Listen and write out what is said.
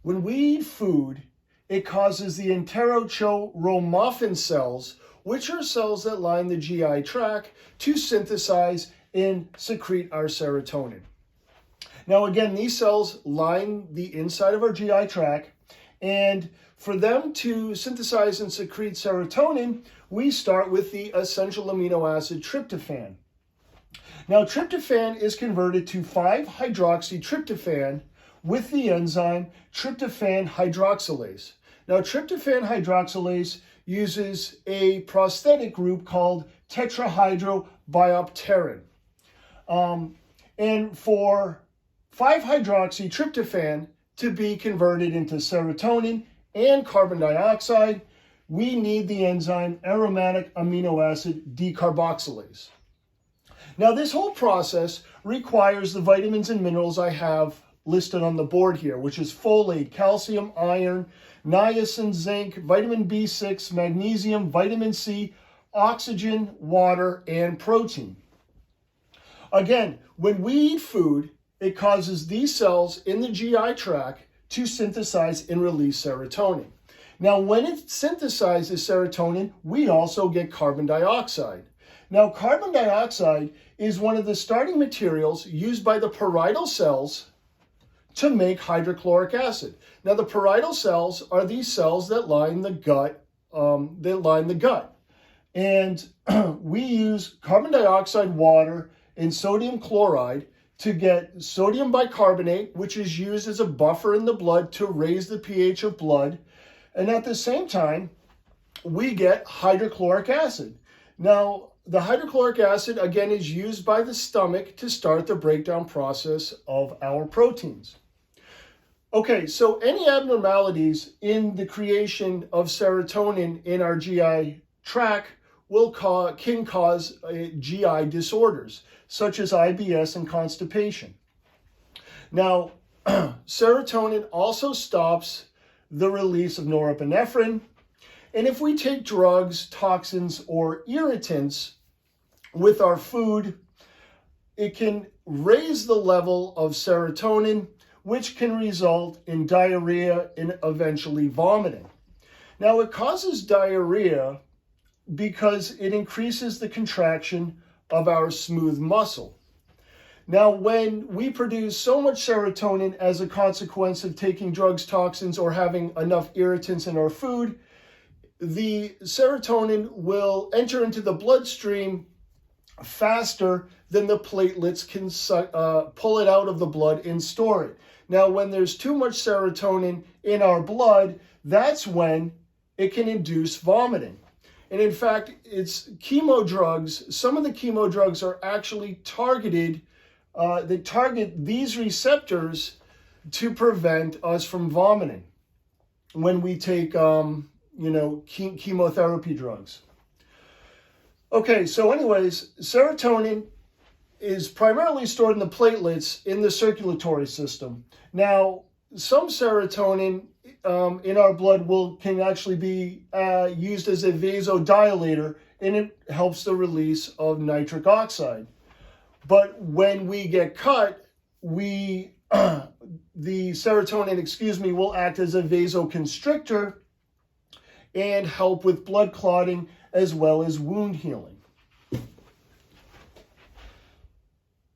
When we eat food, it causes the enterochromaffin cells, which are cells that line the GI tract, to synthesize and secrete our serotonin. Now again, these cells line the inside of our GI tract, and for them to synthesize and secrete serotonin, we start with the essential amino acid tryptophan. Now tryptophan is converted to 5-hydroxytryptophan with the enzyme tryptophan hydroxylase. Now tryptophan hydroxylase uses a prosthetic group called tetrahydrobiopterin. And for 5-hydroxytryptophan to be converted into serotonin and carbon dioxide, we need the enzyme aromatic amino acid decarboxylase. Now this whole process requires the vitamins and minerals I have listed on the board here, which is folate, calcium, iron, niacin, zinc, vitamin B6, magnesium, vitamin C, oxygen, water, and protein. Again, when we eat food, it causes these cells in the GI tract to synthesize and release serotonin. Now, when it synthesizes serotonin, we also get carbon dioxide. Now, carbon dioxide is one of the starting materials used by the parietal cells to make hydrochloric acid. Now, the parietal cells are these cells that line the gut. And we use carbon dioxide, water, and sodium chloride to get sodium bicarbonate, which is used as a buffer in the blood to raise the pH of blood. And at the same time, we get hydrochloric acid. Now, the hydrochloric acid, again, is used by the stomach to start the breakdown process of our proteins. Okay, so any abnormalities in the creation of serotonin in our GI tract can cause GI disorders, such as IBS and constipation. Now, serotonin also stops the release of norepinephrine, and if we take drugs, toxins, or irritants with our food, it can raise the level of serotonin, which can result in diarrhea and eventually vomiting. Now, it causes diarrhea because it increases the contraction of our smooth muscle. Now, when we produce so much serotonin as a consequence of taking drugs, toxins, or having enough irritants in our food, the serotonin will enter into the bloodstream faster than the platelets can pull it out of the blood and store it. Now, when there's too much serotonin in our blood, that's when it can induce vomiting. And in fact, it's chemo drugs. Some of the chemo drugs are actually targeted, they target these receptors to prevent us from vomiting when we take, chemotherapy drugs. Okay, so anyways, serotonin is primarily stored in the platelets in the circulatory system. Now, some serotonin in our blood can actually be used as a vasodilator, and it helps the release of nitric oxide. But when we get cut, the serotonin, will act as a vasoconstrictor and help with blood clotting as well as wound healing.